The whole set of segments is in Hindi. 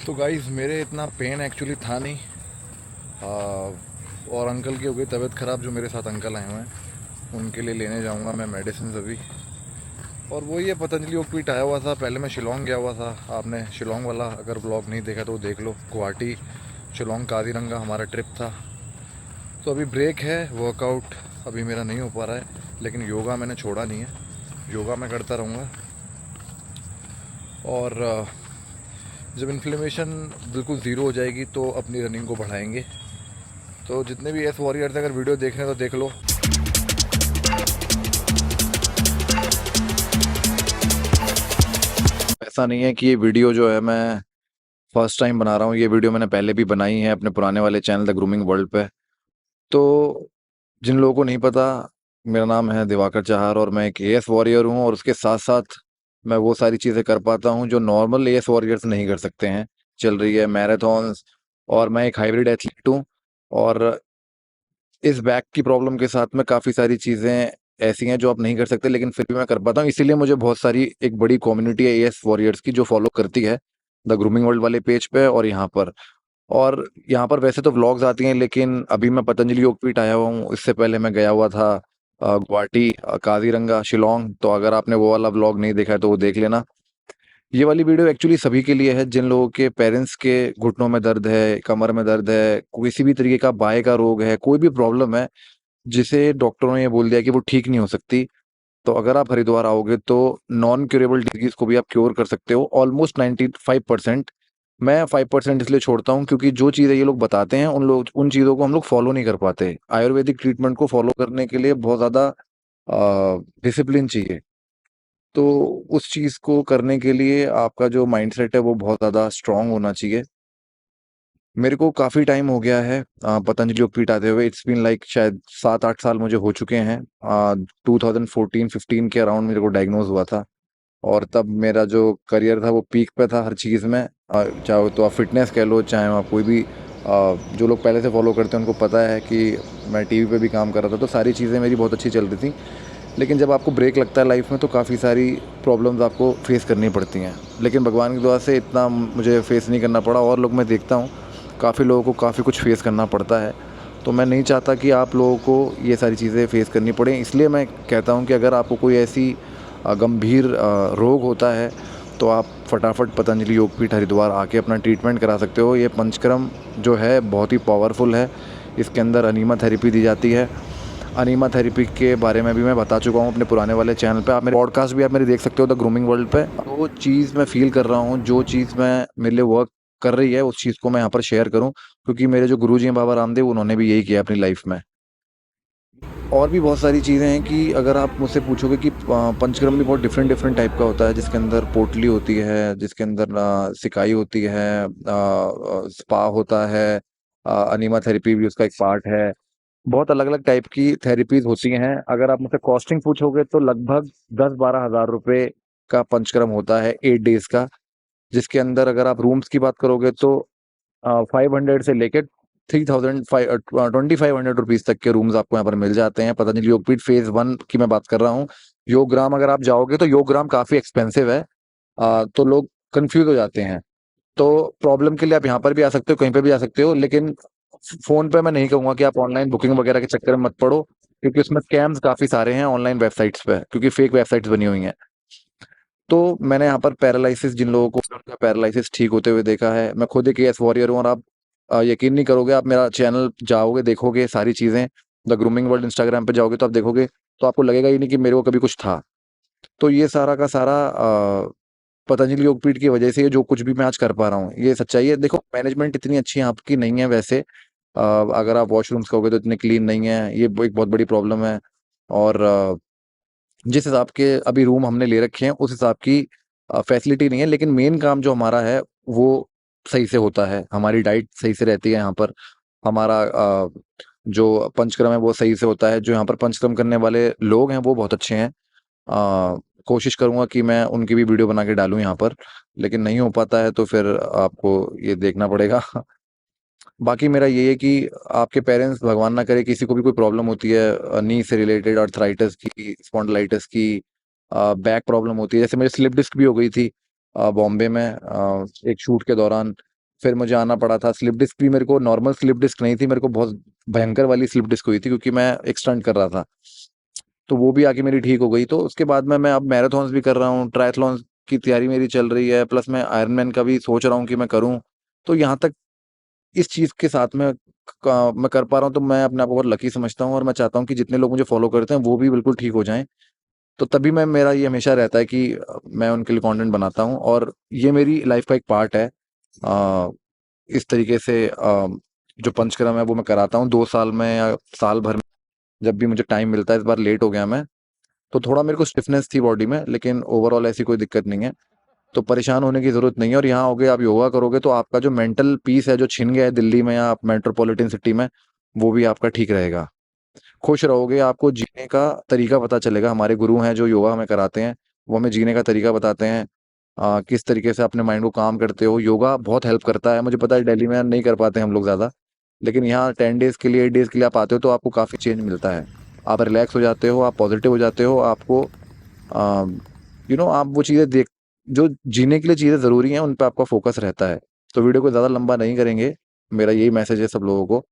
तो गाइस मेरे इतना पेन एक्चुअली था नहीं। और अंकल की हो गई तबीयत ख़राब, जो मेरे साथ अंकल आए हुए हैं उनके लिए लेने जाऊंगा मैं मेडिसिन अभी। और वही है, पतंजलि योगपीठ आया हुआ था। पहले मैं शिलोंग गया हुआ था। आपने शिलोंग वाला अगर ब्लॉग नहीं देखा तो वो देख लो। गुवाहाटी शिलोंग काजीरंगा हमारा ट्रिप था। तो अभी ब्रेक है, वर्कआउट अभी मेरा नहीं हो पा रहा है, लेकिन योगा मैंने छोड़ा नहीं है। योगा मैं करता रहूँगा। और जब इन्फ्लेमेशन बिल्कुल ज़ीरो हो जाएगी तो अपनी रनिंग को बढ़ाएंगे। तो जितने भी एस वॉरियर्स अगर वीडियो देख रहे हैं तो देख लो। ऐसा नहीं है कि ये वीडियो जो है मैं फर्स्ट टाइम बना रहा हूँ। ये वीडियो मैंने पहले भी बनाई है अपने पुराने वाले चैनल द ग्रूमिंग वर्ल्ड पे। तो जिन लोगों को नहीं पता, मेरा नाम है दिवाकर चाहर और मैं एक एएस वॉरियर हूँ। और उसके साथ साथ मैं वो सारी चीज़ें कर पाता हूँ जो नॉर्मल एएस वॉरियर्स नहीं कर सकते हैं। चल रही है मैराथन्स, और मैं एक हाइब्रिड एथलीट हूँ। और इस बैक की प्रॉब्लम के साथ में काफ़ी सारी चीज़ें ऐसी हैं जो आप नहीं कर सकते, लेकिन फिर भी मैं कर पाता हूँ। इसीलिए मुझे बहुत सारी एक बड़ी कम्युनिटी है एएस वॉरियर्स की जो फॉलो करती है द ग्रूमिंग वर्ल्ड वाले पेज पे और यहाँ पर। और यहाँ पर वैसे तो व्लॉग्स आती हैं, लेकिन अभी मैं पतंजलि योगपीठ आया हुआ हूँ। इससे पहले मैं गया हुआ था गुवाहाटी, काजीरंगा, शिलोंग। तो अगर आपने वो वाला व्लॉग नहीं देखा है तो वो देख लेना। ये वाली वीडियो एक्चुअली सभी के लिए है जिन लोगों के पेरेंट्स के घुटनों में दर्द है, कमर में दर्द है, किसी भी तरीके का बाय का रोग है, कोई भी प्रॉब्लम है जिसे डॉक्टरों ने ये बोल दिया कि वो ठीक नहीं हो सकती। तो अगर आप हरिद्वार आओगे तो नॉन क्यूरेबल डिजीज को भी आप क्योर कर सकते हो ऑलमोस्ट 95%। मैं 5% इसलिए छोड़ता हूँ क्योंकि जो चीज़ें ये लोग बताते हैं उन चीज़ों को हम लोग फॉलो नहीं कर पाते। आयुर्वेदिक ट्रीटमेंट को फॉलो करने के लिए बहुत ज़्यादा डिसिप्लिन चाहिए। तो उस चीज़ को करने के लिए आपका जो माइंडसेट है वो बहुत ज़्यादा स्ट्रांग होना चाहिए। मेरे को काफ़ी टाइम हो गया है पतंजलि योगपीठ आते हुए। इट्स बीन लाइक शायद 7-8 साल मुझे हो चुके हैं। 2014-15 के अराउंड मेरे को डायग्नोज हुआ था। और तब मेरा जो करियर था वो पीक पे था हर चीज़ में। चाहे तो आप फिटनेस कह लो, चाहे आप कोई भी जो लोग पहले से फॉलो करते हैं उनको पता है कि मैं टीवी पे भी काम कर रहा था। तो सारी चीज़ें मेरी बहुत अच्छी चल रही थी। लेकिन जब आपको ब्रेक लगता है लाइफ में तो काफ़ी सारी प्रॉब्लम्स आपको फेस करनी पड़ती हैं। लेकिन भगवान की दुआ से इतना मुझे फेस नहीं करना पड़ा। और लोग मैं देखता हूँ काफ़ी लोगों को काफ़ी कुछ फेस करना पड़ता है। तो मैं नहीं चाहता कि आप लोगों को ये सारी चीज़ें फेस करनी पड़ें। इसलिए मैं कहता हूँ कि अगर आपको कोई ऐसी गंभीर रोग होता है तो आप फटाफट पतंजलि योगपीठ हरिद्वार आके अपना ट्रीटमेंट करा सकते हो। ये पंचकर्म जो है बहुत ही पावरफुल है। इसके अंदर अनीमा थेरेपी दी जाती है। अनीमा थेरेपी के बारे में भी मैं बता चुका हूँ अपने पुराने वाले चैनल पे। आप मेरे पॉडकास्ट भी आप मेरे देख सकते हो द ग्रूमिंग वर्ल्ड पे। वो चीज़ मैं फ़ील कर रहा हूँ, जो चीज़ मैं मेरे लिए वर्क कर रही है उस चीज़ को मैं यहाँ पर शेयर करूँ, क्योंकि मेरे जो गुरुजी हैं बाबा रामदेव, उन्होंने भी यही किया अपनी लाइफ में। और भी बहुत सारी चीज़ें हैं कि अगर आप मुझसे पूछोगे कि पंचकर्म भी बहुत डिफरेंट डिफरेंट टाइप का होता है, जिसके अंदर पोटली होती है, जिसके अंदर सिकाई होती है, स्पा होता है, अनीमा थेरेपी भी उसका एक पार्ट है। बहुत अलग अलग टाइप की थेरेपीज होती हैं। अगर आप मुझसे कॉस्टिंग पूछोगे तो लगभग 10-12 हज़ार रुपए का पंचकर्म होता है 8 डेज का। जिसके अंदर अगर आप रूम्स की बात करोगे तो 500 से लेके 2500 रुपीज तक के रूम्स आपको यहाँ पर मिल जाते हैं। पतंजलि योगपीठ फेज़ 1 की मैं बात कर रहा हूँ। योगग्राम अगर आप जाओगे तो योगग्राम काफ़ी एक्सपेंसिव है। तो लोग कंफ्यूज हो जाते हैं। तो प्रॉब्लम के लिए आप यहाँ पर भी आ सकते हो, कहीं पे भी आ सकते हो। लेकिन फ़ोन पे मैं नहीं कहूँगा कि आप ऑनलाइन बुकिंग वगैरह के चक्कर में मत पड़ो, क्योंकि उसमें स्कैम्स काफ़ी सारे हैं ऑनलाइन वेबसाइट्स पे, क्योंकि फेक वेबसाइट्स बनी हुई हैं। तो मैंने यहाँ पर पैरालिसिस, जिन लोगों को उनका पैरालिसिस ठीक होते हुए देखा है, मैं खुद एक एएस वॉरियर हूँ। और आप यकीन नहीं करोगे, आप मेरा चैनल जाओगे, देखोगे सारी चीज़ें, द ग्रूमिंग वर्ल्ड इंस्टाग्राम पे जाओगे तो आप देखोगे, तो आपको लगेगा ही नहीं कि मेरे को कभी कुछ था। तो ये सारा का सारा पतंजलि योगपीठ की वजह से ये जो कुछ भी मैं आज कर पा रहा हूँ, ये सच्चाई है। देखो, मैनेजमेंट इतनी अच्छी आपकी नहीं है वैसे। अगर आप वॉशरूम्स कहोगे तो इतने क्लीन नहीं है, ये एक बहुत बड़ी प्रॉब्लम है। और जिस हिसाब के अभी रूम हमने ले रखे हैं उस हिसाब की फैसिलिटी नहीं है। लेकिन मेन काम जो हमारा है वो सही से होता है। हमारी डाइट सही से रहती है यहाँ पर। हमारा जो पंचकर्म है वो सही से होता है। जो यहाँ पर पंचकर्म करने वाले लोग हैं वो बहुत अच्छे हैं। कोशिश करूंगा कि मैं उनकी भी वीडियो बना के डालूं यहाँ पर, लेकिन नहीं हो पाता है तो फिर आपको ये देखना पड़ेगा। बाकी मेरा ये है कि आपके पेरेंट्स, भगवान ना करे किसी को भी कोई प्रॉब्लम होती है नी से रिलेटेड, अर्थराइटिस की, स्पॉन्डिलाइटिस की, बैक प्रॉब्लम होती है। जैसे मेरी स्लिप डिस्क भी हो गई थी बॉम्बे में एक शूट के दौरान। फिर मुझे आना पड़ा था। स्लिप डिस्क भी मेरे को नॉर्मल स्लिप डिस्क नहीं थी, मेरे को बहुत भयंकर वाली स्लिप डिस्क हुई थी क्योंकि मैं एक स्टंट कर रहा था। तो वो भी आके मेरी ठीक हो गई। तो उसके बाद में मैं अब मैराथन्स भी कर रहा हूँ, ट्रायथलॉन्स की तैयारी मेरी चल रही है, प्लस मैं आयरनमैन का भी सोच रहा हूँ कि मैं करूँ। तो यहाँ तक इस चीज़ के साथ में मैं कर पा रहा हूँ, तो मैं अपने आप को बहुत लकी समझता हूँ और मैं चाहता हूँ कि जितने लोग मुझे फॉलो करते हैं वो भी बिल्कुल ठीक हो जाएँ। तो तभी मैं मेरा ये हमेशा रहता है कि मैं उनके लिए कंटेंट बनाता हूँ और ये मेरी लाइफ का एक पार्ट है। इस तरीके से जो पंचकर्म है वो मैं कराता हूँ 2 साल में या साल भर में, जब भी मुझे टाइम मिलता है। इस बार लेट हो गया मैं, तो थोड़ा मेरे को स्टिफनेस थी बॉडी में, लेकिन ओवरऑल ऐसी कोई दिक्कत नहीं है। तो परेशान होने की ज़रूरत नहीं है और यहाँ आओगे, आप योगा करोगे तो आपका जो मेंटल पीस है जो छिन गया है दिल्ली में या आप मेट्रोपॉलिटन सिटी में, वो भी आपका ठीक रहेगा। खुश रहोगे, आपको जीने का तरीका पता चलेगा। हमारे गुरु हैं जो योगा हमें कराते हैं, वो हमें जीने का तरीका बताते हैं। किस तरीके से अपने माइंड को काम करते हो। योगा बहुत हेल्प करता है। मुझे पता है दिल्ली में नहीं कर पाते हम लोग ज़्यादा, लेकिन यहाँ 10 डेज़ के लिए 8 डेज़ के लिए आप आते हो तो आपको काफ़ी चेंज मिलता है। आप रिलैक्स हो जाते हो, आप पॉजिटिव हो जाते हो, आपको आप वो चीज़ें देख जो जीने के लिए चीज़ें ज़रूरी हैं उन पे आपका फोकस रहता है। तो वीडियो को ज़्यादा लंबा नहीं करेंगे, मेरा यही मैसेज है सब लोगों को।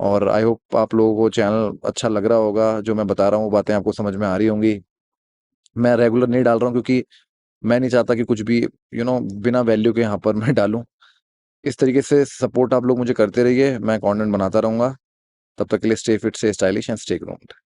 और आई होप आप लोगों को चैनल अच्छा लग रहा होगा, जो मैं बता रहा हूँ बातें आपको समझ में आ रही होंगी। मैं रेगुलर नहीं डाल रहा हूँ क्योंकि मैं नहीं चाहता कि कुछ भी बिना वैल्यू के यहाँ पर मैं डालूँ। इस तरीके से सपोर्ट आप लोग मुझे करते रहिए, मैं कंटेंट बनाता रहूँगा। तब तक के लिए stay fit, stay stylish and stay groomed.